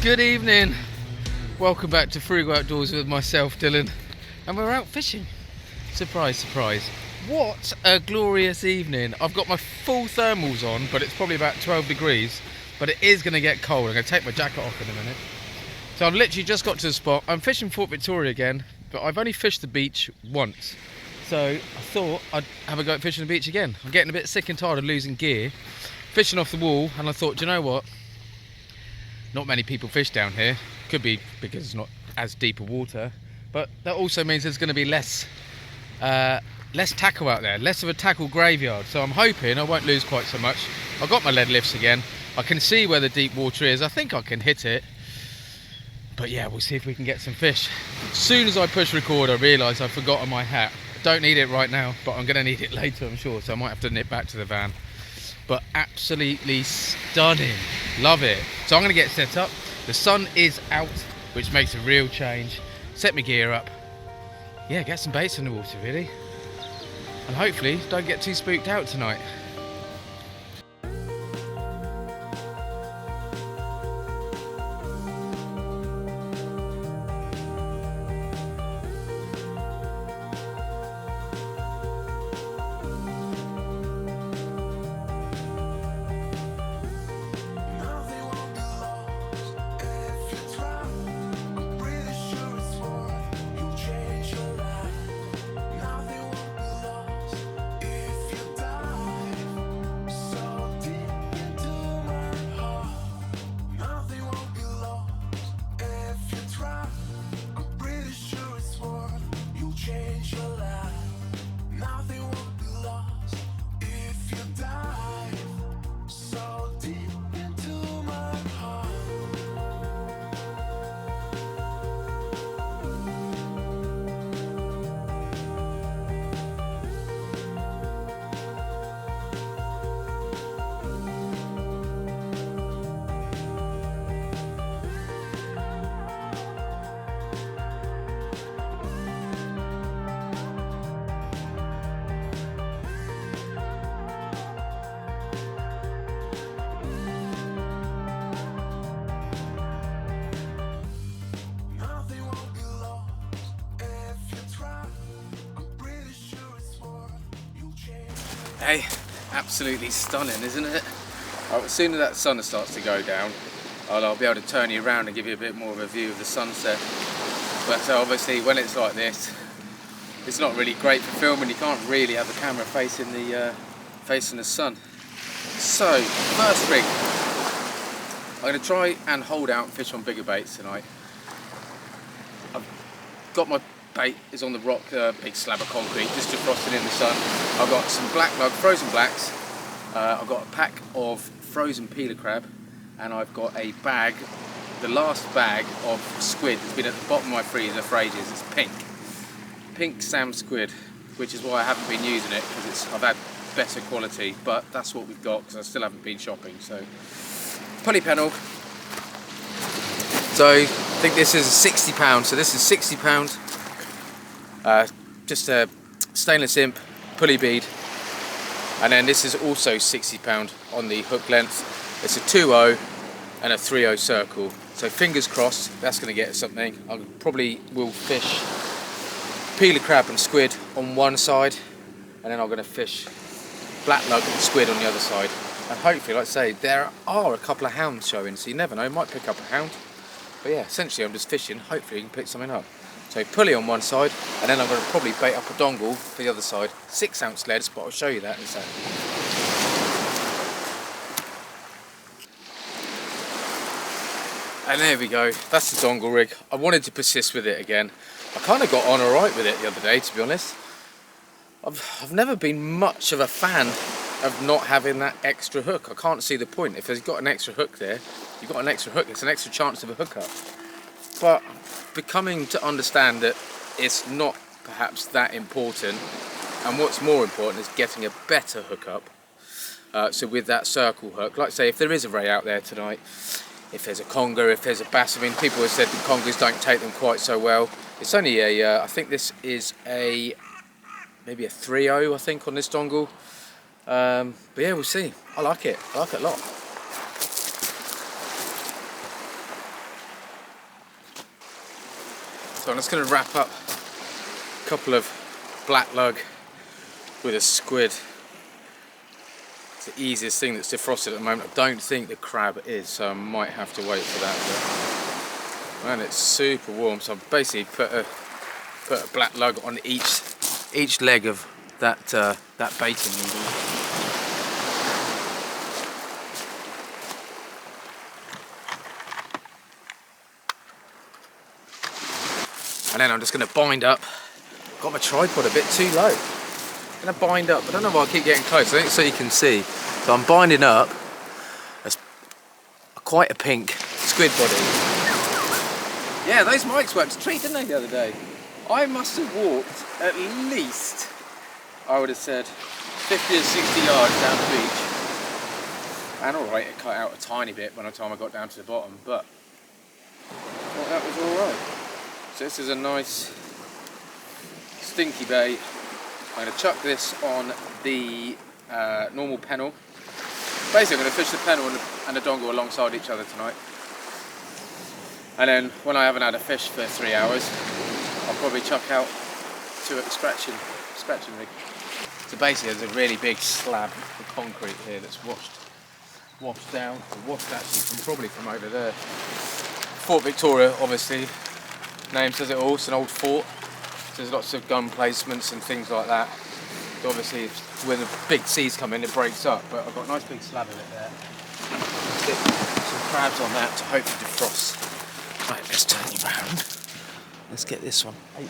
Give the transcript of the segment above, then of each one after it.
Good evening. Welcome back to Frugal Outdoors with myself, Dylan, and we're out fishing. Surprise, surprise. What a glorious evening. I've got my full thermals on, but it's probably about 12 degrees, but it is going to get cold. I'm going to take my jacket off in a minute. So I've literally just got to the spot. I'm fishing Fort Victoria again, but I've only fished the beach once. So I thought I'd have a go at fishing the beach again. I'm getting a bit sick and tired of losing gear, fishing off the wall, and I thought, do you know what? Not many people fish down here. Could be because it's not as deep a water, but that also means there's going to be less tackle out there, less of a tackle graveyard. So I'm hoping I won't lose quite so much. I've got my lead lifts again. I can see where the deep water is. I think I can hit it. But yeah, we'll see if we can get some fish. As soon as I push record, I realise I've forgotten my hat. I don't need it right now, but I'm going to need it later, I'm sure. So I might have to nip back to the van. But absolutely stunning. Love it. So I'm going to get set up. The sun is out, which makes a real change. Set my gear up. Yeah, get some baits in the water, really. And hopefully don't get too spooked out tonight. Hey, absolutely stunning, isn't it? As soon as that sun starts to go down, I'll be able to turn you around and give you a bit more of a view of the sunset. But obviously when it's like this, it's not really great for filming. You can't really have the camera facing the sun. So, first rig, I'm going to try and hold out and fish on bigger baits tonight. I've got my bait is on the rock, big slab of concrete, just defrosted in the sun. I've got some black lug, frozen blacks. I've got a pack of frozen peeler crab, and I've got a bag, the last bag of squid that's been at the bottom of my freezer for ages. It's pink Sam squid, which is why I haven't been using it, because I've had better quality, but that's what we've got because I still haven't been shopping. So pulley pennel. So I think this is a £60, so this is £60. Just a stainless imp pulley bead, and then this is also £60 on the hook length. It's a 2-0 and a 3-0 circle, so fingers crossed that's going to get something. I probably will fish peeler crab and squid on one side, and then I'm going to fish black lug and squid on the other side, and hopefully, like I say, there are a couple of hounds showing, so you never know, might pick up a hound. But yeah, essentially I'm just fishing, hopefully you can pick something up. So pulley on one side, and then I'm going to probably bait up a dongle for the other side. 6-ounce leads, but I'll show you that in a second. And there we go, that's the dongle rig. I wanted to persist with it again. I kind of got on alright with it the other day, to be honest. I've never been much of a fan of not having that extra hook. I can't see the point. If there's got an extra hook there, you've got an extra hook, it's an extra chance of a hookup. But becoming to understand that it's not perhaps that important, and what's more important is getting a better hookup. So with that circle hook, like I say, if there is a ray out there tonight, if there's a conger, if there's a bass, I mean, people have said the congers don't take them quite so well. It's only a, I think this is a, maybe a 3-0, I think, on this dongle. But yeah, we'll see. I like it a lot. So I'm just going to wrap up a couple of black lug with a squid. It's the easiest thing that's defrosted at the moment. I don't think the crab is, so I might have to wait for that. But man, it's super warm, so I've basically put a black lug on each leg of that baiting needle. And then I'm just going to bind up. Got my tripod a bit too low. I'm going to bind up. I don't know why I keep getting close. I think so you can see. So I'm binding up quite a pink squid body. Yeah, those mics worked a treat, didn't they, the other day? I must have walked at least, I would have said, 50 or 60 yards down the beach. And alright, it cut out a tiny bit by the time I got down to the bottom, but I thought that was alright. So this is a nice stinky bait. I'm going to chuck this on the normal pennel. Basically I'm going to fish the pennel and the dongle alongside each other tonight. And then when I haven't had a fish for 3 hours, I'll probably chuck out to a scratching rig. So basically there's a really big slab of concrete here that's washed down, or washed actually probably from over there. Fort Victoria, obviously, name says it all, it's an old fort. So there's lots of gun placements and things like that. So obviously when the big seas come in it breaks up, but I've got a nice big slab of it there. Stick some crabs on that to hopefully defrost. Right, let's turn you around. Let's get this one. Hey.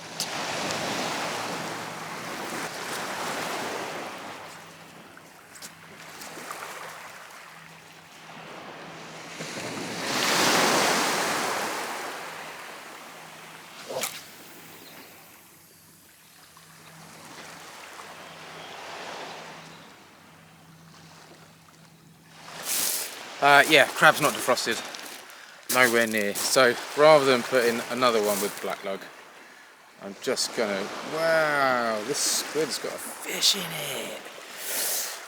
Yeah, crab's not defrosted. Nowhere near. So rather than putting another one with black lug, I'm just gonna, wow, this squid's got a fish in it.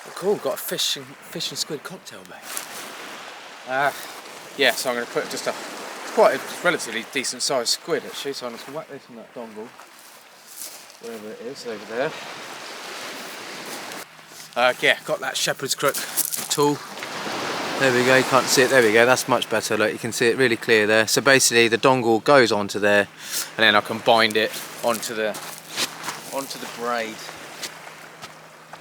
Oh, cool, got a fish and squid cocktail bait. Yeah, so I'm gonna put just quite a relatively decent sized squid actually, so I'm just gonna whack this in that dongle, wherever it is, over there. Yeah, got that shepherd's crook tool. There we go, you can't see it, there we go, that's much better, look, you can see it really clear there. So basically the dongle goes onto there, and then I can bind it onto the braid.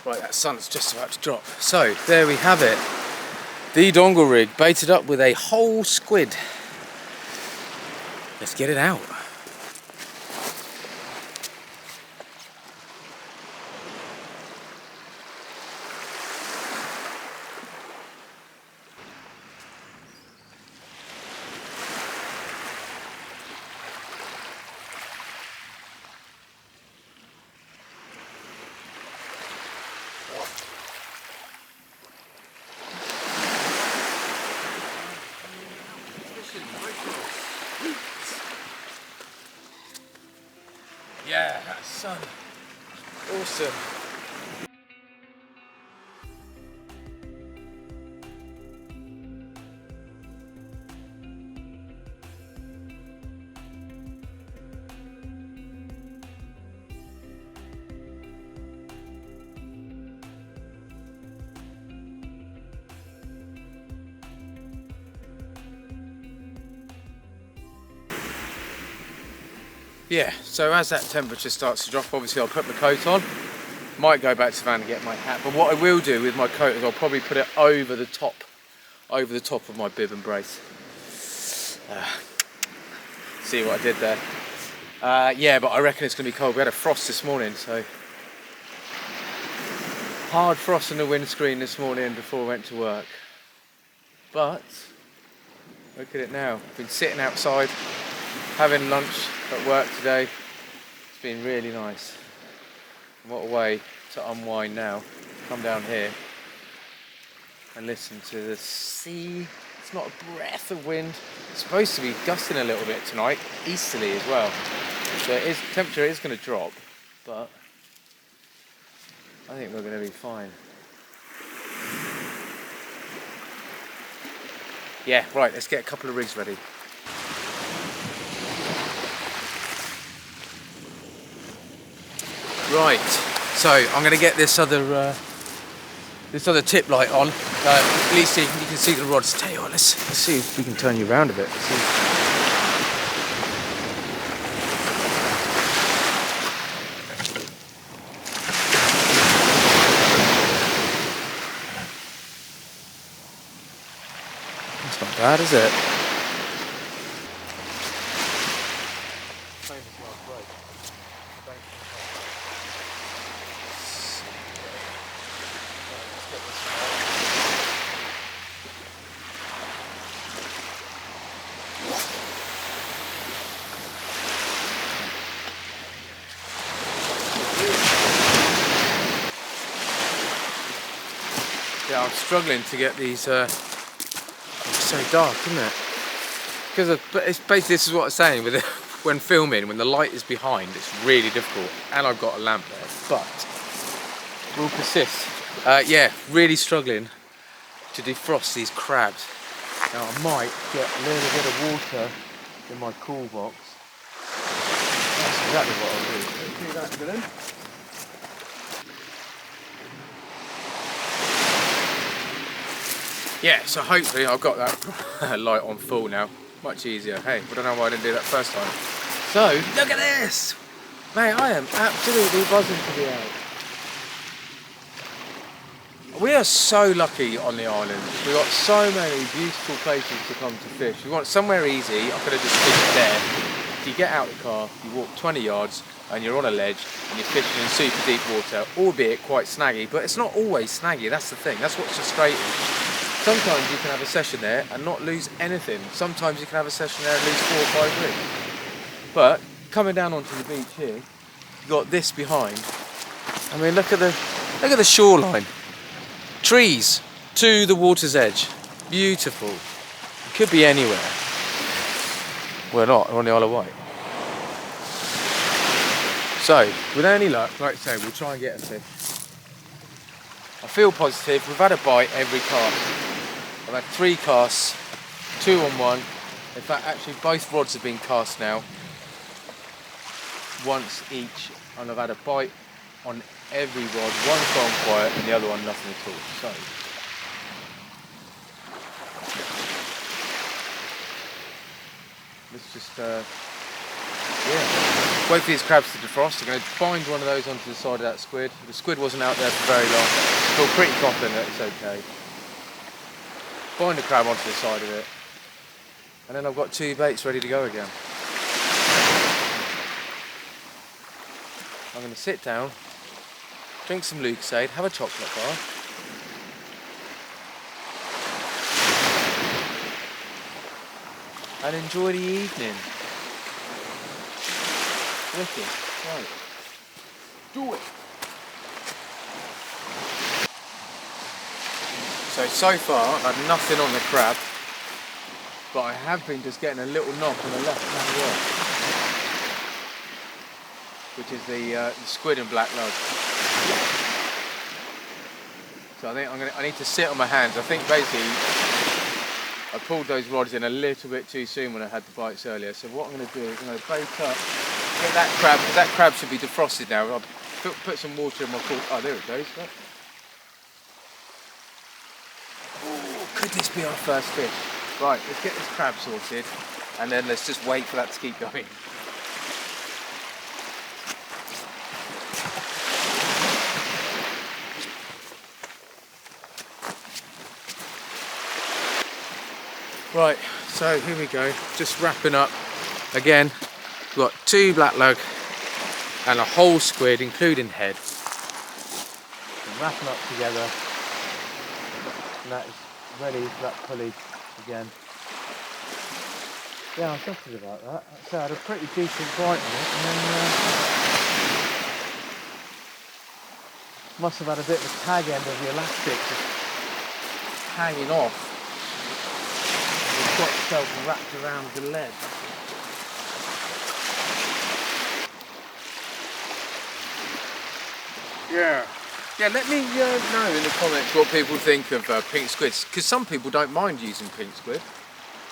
Right, that sun's just about to drop. So, there we have it. The dongle rig baited up with a whole squid. Let's get it out. Yeah, that sun. Awesome. Yeah, so as that temperature starts to drop, obviously I'll put my coat on. Might go back to the van and get my hat, but what I will do with my coat is I'll probably put it over the top of my bib and brace. See what I did there? Yeah, but I reckon it's going to be cold. We had a frost this morning, so hard frost in the windscreen this morning before I went to work. But look at it now. Been sitting outside having lunch at work today. It's been really nice. What a way to unwind now. Come down here and listen to the sea. It's not a breath of wind. It's supposed to be gusting a little bit tonight, easterly as well. So temperature is going to drop, but I think we're going to be fine. Yeah, right, let's get a couple of rigs ready. Right, so I'm going to get this other tip light on. At least you can see the rods. Tell you what, let's see if we can turn you around a bit. Let's see. That's not bad, is it? Yeah, I'm struggling to get these. It's so dark, isn't it? But it's basically, this is what I'm saying with it, when filming, when the light is behind, it's really difficult. And I've got a lamp there, but we'll persist. Yeah, really struggling to defrost these crabs. Now I might get a little bit of water in my cool box. That's exactly what I'll do. Do that, Dylan. Yeah, so hopefully I've got that light on full now. Much easier. Hey, I don't know why I didn't do that first time. So, look at this! Mate, I am absolutely buzzing to be out. We are so lucky on the island. We've got so many beautiful places to come to fish. If you want somewhere easy, I could have just fished there. You get out the car, you walk 20 yards, and you're on a ledge, and you're fishing in super deep water, albeit quite snaggy, but it's not always snaggy, that's the thing, that's what's frustrating. Sometimes you can have a session there and not lose anything. Sometimes you can have a session there and lose 4 or 5 rigs. But coming down onto the beach here, you've got this behind. I mean, look at the shoreline. Trees to the water's edge. Beautiful. It could be anywhere. We're not, we're on the Isle of Wight. So, with any luck, like I say, we'll try and get a fish. I feel positive. We've had a bite every cast. I've had 3 casts, 2 on 1. In fact, actually, both rods have been cast now, once each, and I've had a bite on every rod. One's gone quiet, and the other one nothing at all. So, let's just, yeah, wait for these crabs to defrost. I'm going to bind one of those onto the side of that squid. The squid wasn't out there for very long. I feel pretty confident that it's okay. Bind the crab onto the side of it, and then I've got 2 baits ready to go again. I'm going to sit down, drink some Lucasade, have a chocolate bar, and enjoy the evening. Wicked. Right. Do it. So far I've had nothing on the crab, but I have been just getting a little knock on the left hand rod, which is the squid and black lug. So I think I need to sit on my hands. I think basically I pulled those rods in a little bit too soon when I had the bites earlier. So what I'm going to do is I'm going to bait up, get that crab, because that crab should be defrosted now. I'll put some water in my pool. Oh, there it goes. Oh, could this be our first fish? Right, let's get this crab sorted, and then let's just wait for that to keep going. Right, so here we go, just wrapping up. Again, we've got 2 black lug and a whole squid, including head. And wrapping up together, and that is ready for that pulley again. Yeah, I'm gutted about that. So I had a pretty decent bite on it, and then must have had a bit of a tag end of the elastic just hanging off. It's got itself wrapped around the lead. Yeah. Yeah, let me know in the comments what people think of pink squids, because some people don't mind using pink squid.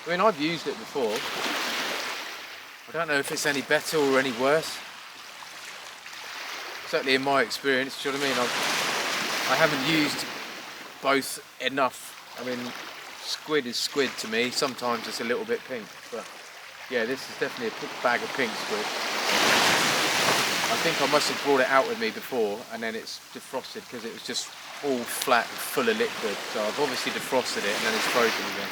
I mean, I've used it before. I don't know if it's any better or any worse. certainly in my experience, do you know what I mean? I haven't used both enough. I mean, squid is squid to me. Sometimes it's a little bit pink, but yeah, this is definitely a bag of pink squid. I think I must have brought it out with me before and then it's defrosted because it was just all flat and full of liquid. So I've obviously defrosted it and then it's frozen again.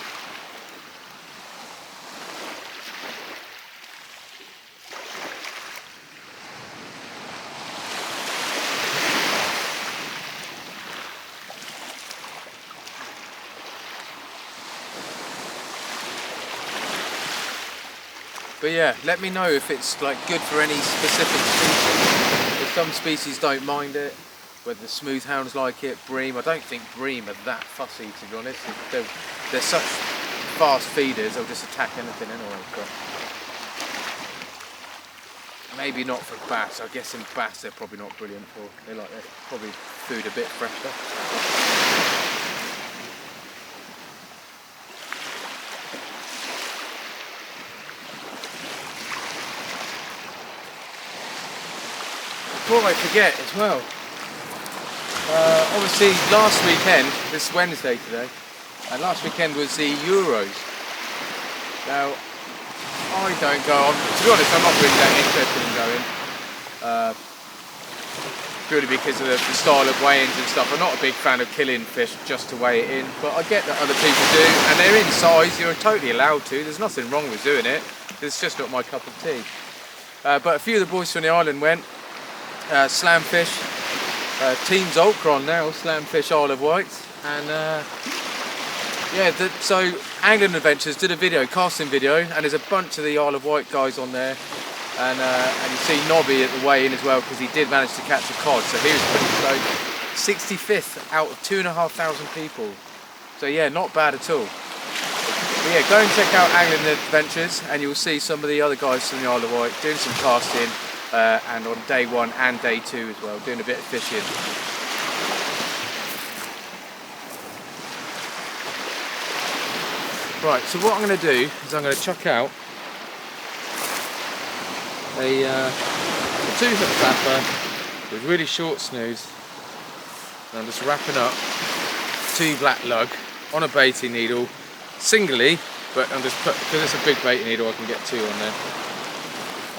But yeah, let me know if it's like good for any specific species. If some species don't mind it, whether the smooth hounds like it, bream. I don't think bream are that fussy, to be honest. They're such fast feeders, they'll just attack anything anyway. But maybe not for bass. I guess in bass they're probably not brilliant for. They like their probably food a bit fresher. Before I forget as well, obviously last weekend, this Wednesday today, and last weekend was the Euros. Now, I don't go on, to be honest, I'm not really that interested in going, purely because of the style of weigh-ins and stuff. I'm not a big fan of killing fish just to weigh it in, but I get that other people do, and they're in size, you're totally allowed to, there's nothing wrong with doing it, it's just not my cup of tea. But a few of the boys from the island went, slamfish, Team Zolkron now, slamfish Isle of Wight, and yeah, so Angling Adventures did a video, casting video, and there's a bunch of the Isle of Wight guys on there, and you see Nobby at the weigh-in as well, because he did manage to catch a cod, so he was pretty stoked. 65th out of 2,500 people, so yeah, not bad at all. But yeah, go and check out Angling Adventures, and you'll see some of the other guys from the Isle of Wight doing some casting, and on day 1 and day 2 as well, doing a bit of fishing. Right, so what I'm going to do is I'm going to chuck out a 2-hook flapper with really short snoods, and I'm just wrapping up 2 black lug on a baiting needle, singly, but I'm just because it's a big baiting needle, I can get 2 on there.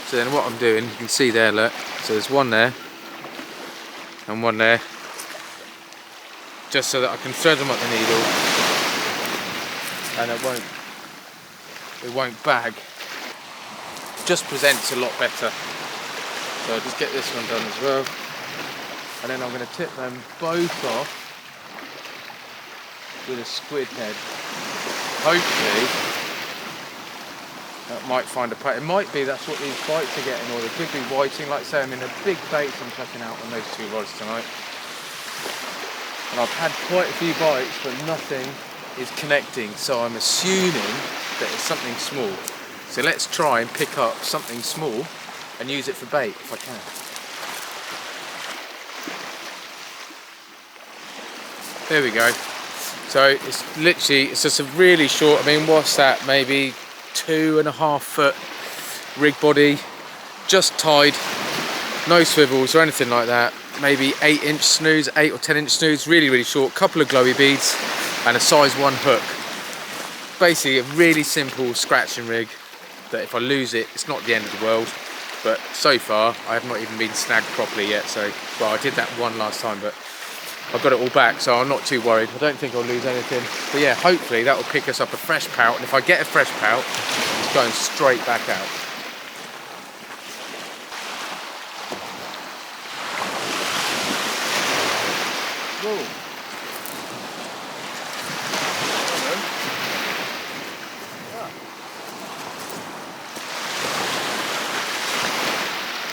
So then what I'm doing, you can see there, look, so there's 1 there and 1 there, just so that I can thread them up the needle and it won't bag. Just presents a lot better. So I'll just get this one done as well, and then I'm going to tip them both off with a squid head. Hopefully that might find a bait. It might be that's what these bites are getting, or they could be whiting. Like I say, I'm in a big bait I'm chucking out on those 2 rods tonight. And I've had quite a few bites, but nothing is connecting. So I'm assuming that it's something small. So let's try and pick up something small and use it for bait if I can. There we go. So it's literally, it's just a really short, I mean, what's that, maybe 2.5 foot rig body, just tied, no swivels or anything like that, maybe 8-inch snoods, 8 or 10-inch snoods, really short, couple of glowy beads and a size 1 hook. Basically a really simple scratching rig that if I lose it, it's not the end of the world, but so far I have not even been snagged properly yet. So, well, I did that one last time, but I've got it all back, so I'm not too worried. I don't think I'll lose anything. But yeah, hopefully that will pick us up a fresh pout, and if I get a fresh pout, it's going straight back out. Whoa.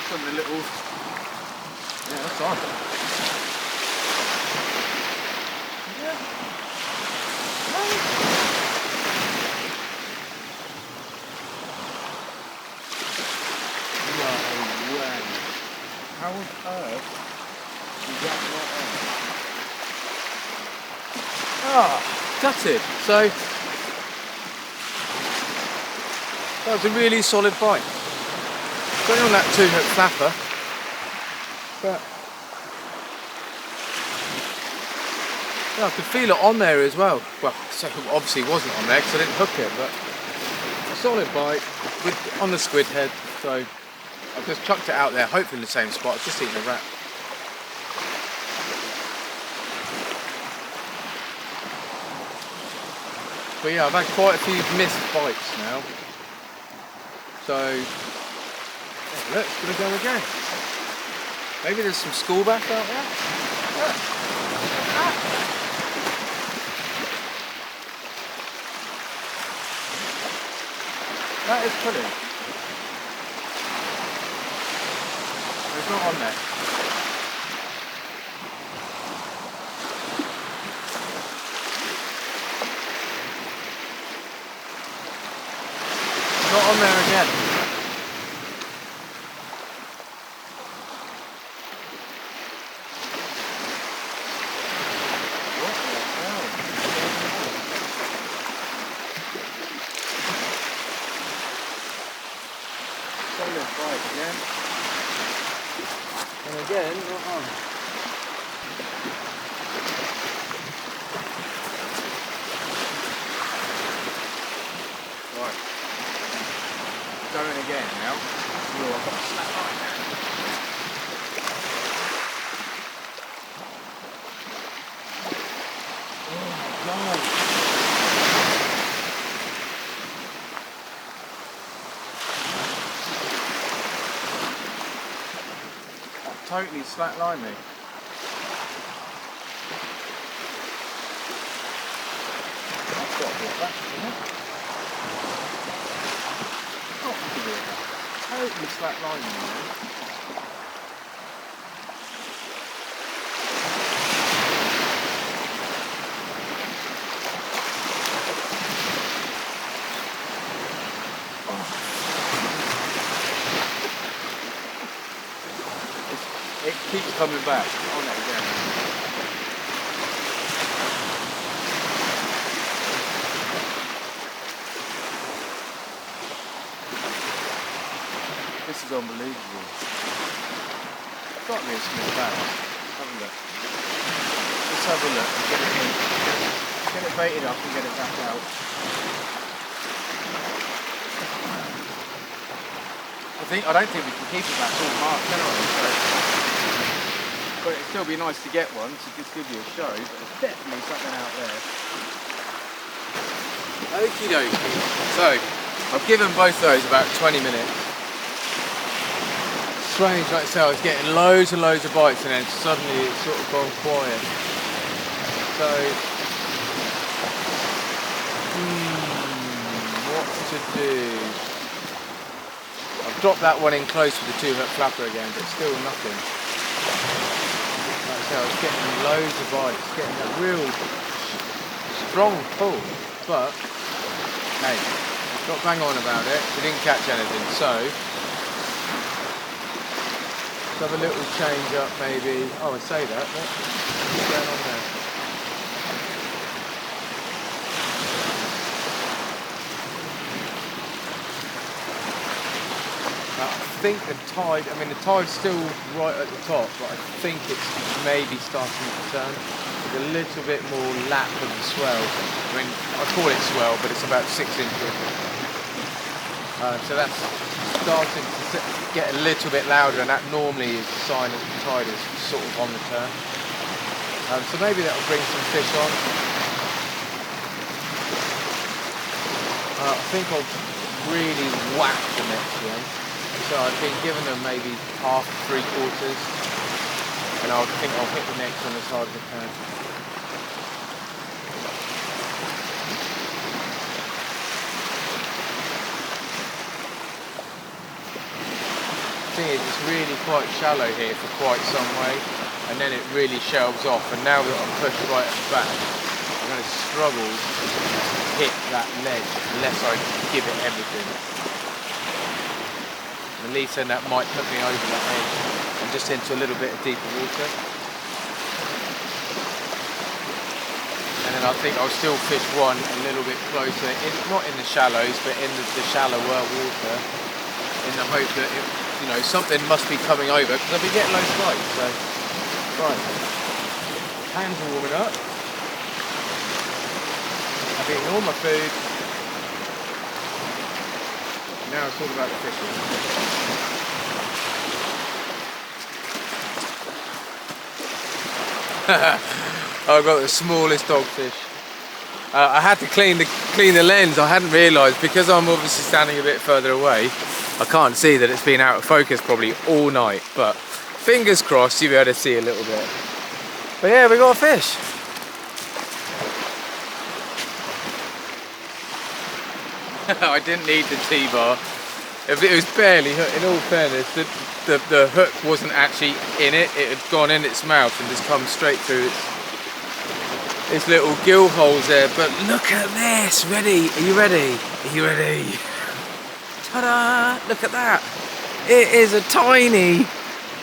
Some of the little... Yeah, that's on. How on earth is that not on? Ah, gutted. So that was a really solid bite. Going on that 2-hook flapper, but Yeah, I could feel it on there as well. Well, so obviously it wasn't on there because I didn't hook it, but a solid bite on the squid head. So I've just chucked it out there, hopefully in the same spot. I've just eaten a rat. But yeah, I've had quite a few missed bites now. So look, it's gonna go again. Maybe there's some school bass out there. Look. That is pulling. It's not on there. It's not on there again. Solid bite again. And again, not on. Right. Going again now. Oh, I've got a slack line there. Oh, God. Totally slacklined me. I've got to walk back, isn't it? Totally slacklined me. It keeps coming back on it again. This is unbelievable. It's got me a small bass. Have a look. Let's have a look and get it in. Get it baited up and get it back out. I don't think we can keep it back all marked anyway, so. But it'd still be nice to get one to just give you a show, but there's definitely something out there. Okie dokie. So, I've given both those about 20 minutes. Strange, like I say, I was getting loads and loads of bites and then suddenly it's sort of gone quiet. So, what to do? I've dropped that one in close with the 2-hook flapper again, but still nothing. Like I say, I was getting loads of bites, getting a real strong pull, but hey, not bang on about it. We didn't catch anything, so let's have a little change up maybe. Oh, I say that, but what's going on there? I think the tide, the tide's still right at the top, but I think it's maybe starting to turn. There's a little bit more lap of the swell. I call it swell, but it's about 6 inches. So that's starting to get a little bit louder, and that normally is a sign that the tide is sort of on the turn. So maybe that'll bring some fish on. I think I'll really whack the next one. So I've been giving them maybe half, 3/4, and I think I'll hit the next one as hard as I can. The thing is, it's really quite shallow here for quite some way, and then it really shelves off, and now that I'm pushed right at the back, I'm going to struggle to hit that ledge unless I give it everything. At least then that might put me over that edge and just into a little bit of deeper water. And then I think I'll still fish one a little bit closer, not in the shallows, but in the shallower water, in the hope that something must be coming over, because I've been getting loads of bites. So, right, hands are warming up. I've eaten all my food. Now it's all about the fishing. I've got the smallest dogfish. I had to clean the lens. I hadn't realised, because I'm obviously standing a bit further away, I can't see that it's been out of focus probably all night, but fingers crossed you'll be able to see a little bit. But yeah, we got a fish. I didn't need the T-bar. It was barely hooked. In all fairness, the hook wasn't actually in it. It had gone in its mouth and just come straight through its little gill holes there. But look at this. Ready? Are you ready? Are you ready? Ta-da! Look at that. It is a tiny,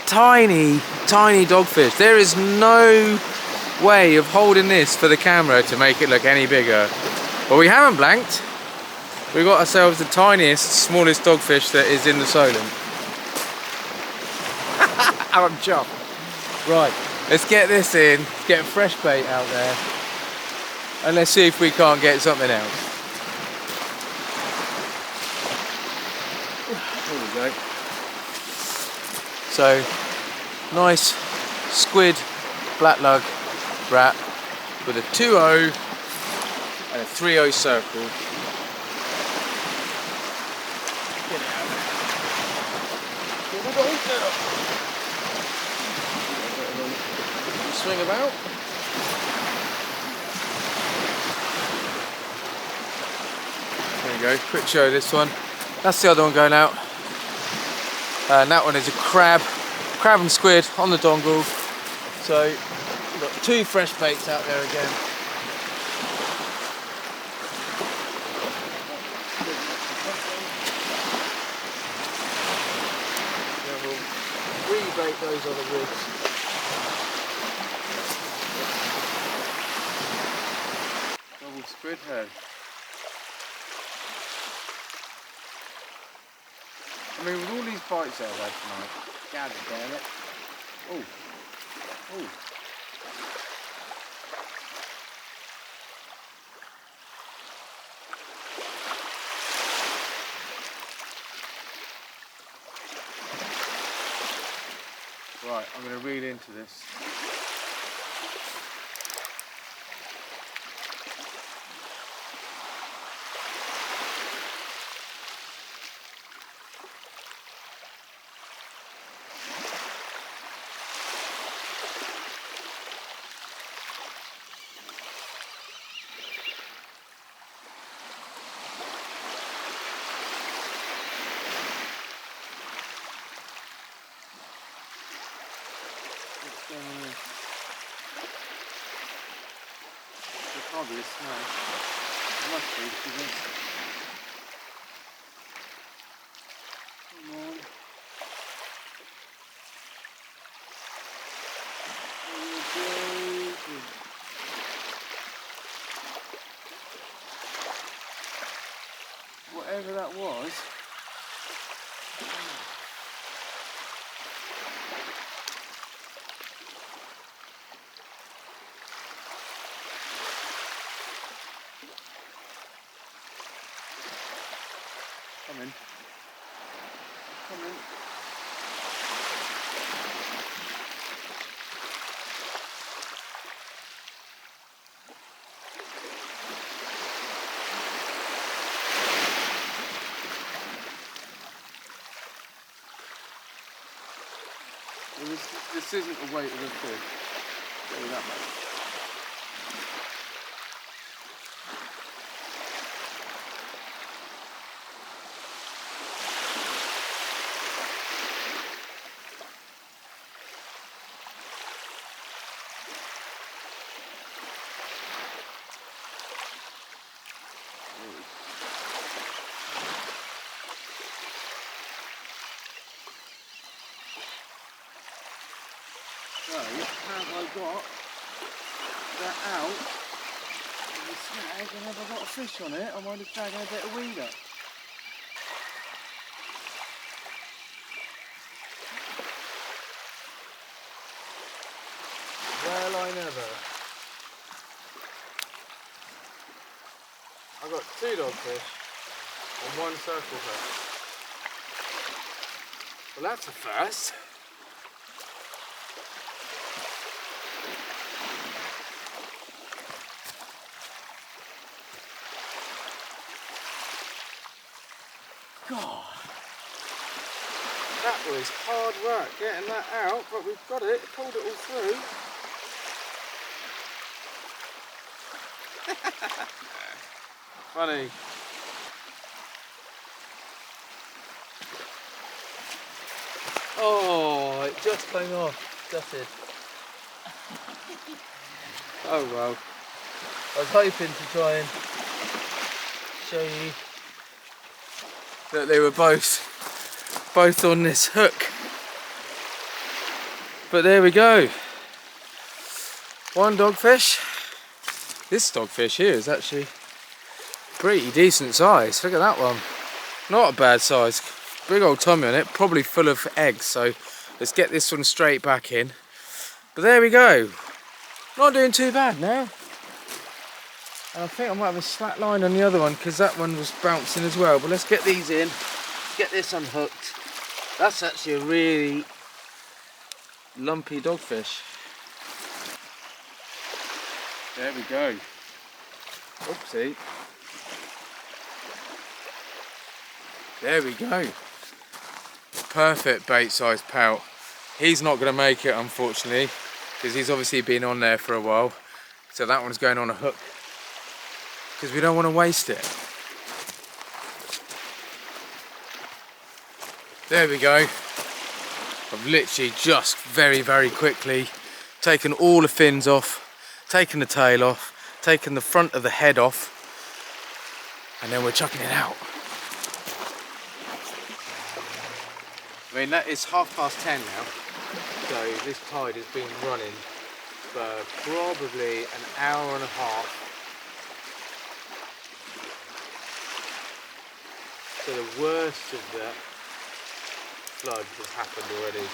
tiny, tiny dogfish. There is no way of holding this for the camera to make it look any bigger. But we haven't blanked. We got ourselves the tiniest, smallest dogfish that is in the Solent. I'm chuffed. Right, let's get this in, get fresh bait out there, and let's see if we can't get something else. There we go. So, nice squid black lug rat with a 2-0 and a 3-0 circle. Get it out there. Here we go. Swing about. There we go. Quick show of this one. That's the other one going out. And that one is a crab and squid on the dongle. So we've got 2 fresh baits out there again. Rebait those on the rigs. Double squid head. I mean, with all these bites out there tonight, god damn it. Oh. Oh. Right, I'm going to reel into this. It can't be a snag. It must be, because it's... Come on. Whatever that was. Come in. Come in. Well, this isn't the weight of a fish. Tell you that much. So, have I got that out of the snag, and have I got a fish on it? Am I just dragging a bit of weed up? Well, I never. I've got 2 dogfish and 1 circle hook. Well, that's a first. God, that was hard work getting that out, but we've got it, pulled it all through. Funny. Oh, it just came off, gutted. Oh well. I was hoping to try and show you that they were both on this hook. But there we go. 1 dogfish. This dogfish here is actually pretty decent size. Look at that one. Not a bad size. Big old tummy on it, probably full of eggs. So let's get this one straight back in. But there we go. Not doing too bad now. And I think I might have a slack line on the other one because that one was bouncing as well. But let's get these in, get this unhooked. That's actually a really lumpy dogfish. There we go. Oopsie. There we go. Perfect bait size pout. He's not going to make it, unfortunately, because he's obviously been on there for a while. So that one's going on a hook, because we don't want to waste it. There we go. I've literally just very quickly taken all the fins off, taken the tail off, taken the front of the head off, and then we're chucking it out. I mean, that is 10:30 now, so this tide has been running for probably an hour and a half. So the worst of the flood has happened already.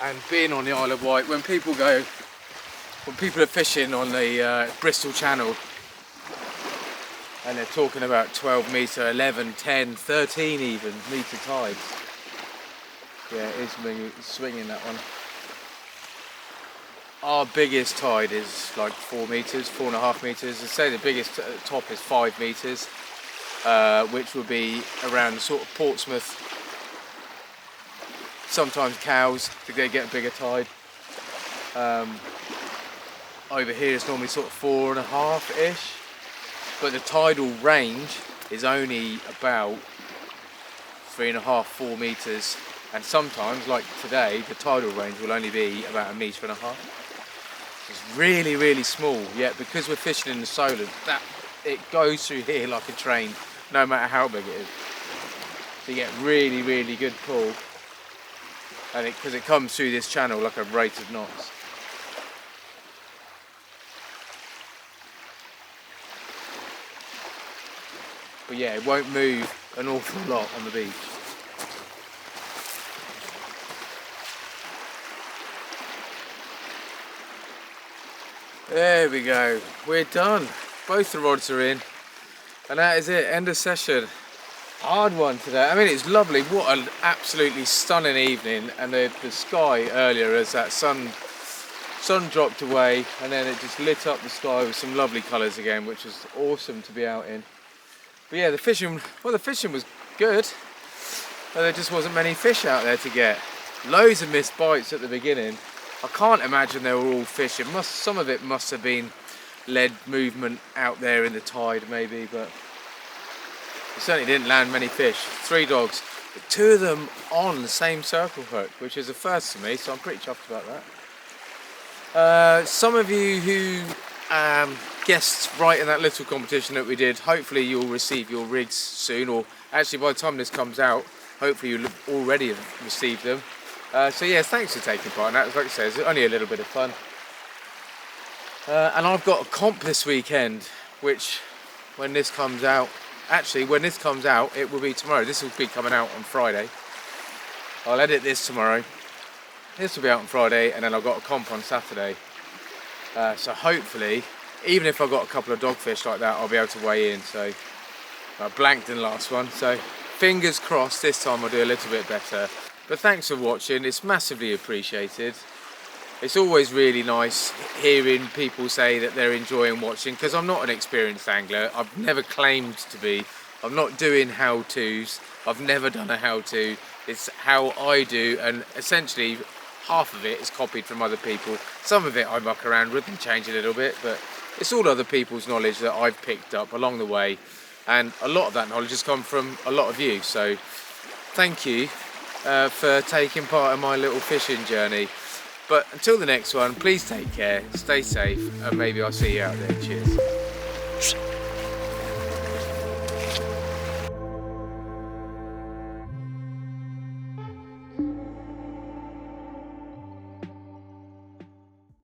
And being on the Isle of Wight, when people are fishing on the Bristol Channel, and they're talking about 12 metre, 11, 10, 13 even metre tides. Yeah, it is swinging, that one. Our biggest tide is like 4 metres, 4.5 metres. I'd say the biggest top is 5 metres, which would be around sort of Portsmouth. Sometimes Cowes, they get a bigger tide. Over here it's normally sort of 4.5-ish. But the tidal range is only about 3.5, 4 metres, and sometimes, like today, the tidal range will only be about 1.5 metres. It's really small, yet because we're fishing in the Solent, it goes through here like a train, no matter how big it is. So you get really good pull, and because it comes through this channel like a rate of knots. But yeah, it won't move an awful lot on the beach. There we go, we're done. Both the rods are in, and that is it, end of session. Hard one today. I mean, it's lovely, what an absolutely stunning evening, and the sky earlier as that sun dropped away, and then it just lit up the sky with some lovely colours again, which was awesome to be out in. But yeah, the fishing was good, but there just wasn't many fish out there to get. Loads of missed bites at the beginning. I can't imagine they were all fish. Some of it must have been lead movement out there in the tide maybe, but we certainly didn't land many fish. 3 dogs, but 2 of them on the same circle hook, which is a first for me, so I'm pretty chuffed about that. Some of you who guessed right in that little competition that we did, hopefully you'll receive your rigs soon, or actually by the time this comes out, hopefully you'll already have received them. So yes, thanks for taking part in that. Like I said, it's only a little bit of fun. And I've got a comp this weekend, which when this comes out, it will be tomorrow. This will be coming out on Friday. I'll edit this tomorrow. This will be out on Friday, and then I've got a comp on Saturday. So hopefully, even if I got a couple of dogfish like that, I'll be able to weigh in. So I blanked in the last one, so fingers crossed this time I'll do a little bit better. But thanks for watching, it's massively appreciated. It's always really nice hearing people say that they're enjoying watching, because I'm not an experienced angler. I've never claimed to be. I'm not doing how-tos. I've never done a how-to. It's how I do, and essentially half of it is copied from other people. Some of it I muck around with and change a little bit, but it's all other people's knowledge that I've picked up along the way. And a lot of that knowledge has come from a lot of you. So thank you for taking part in my little fishing journey. But until the next one, please take care, stay safe, and maybe I'll see you out there. Cheers.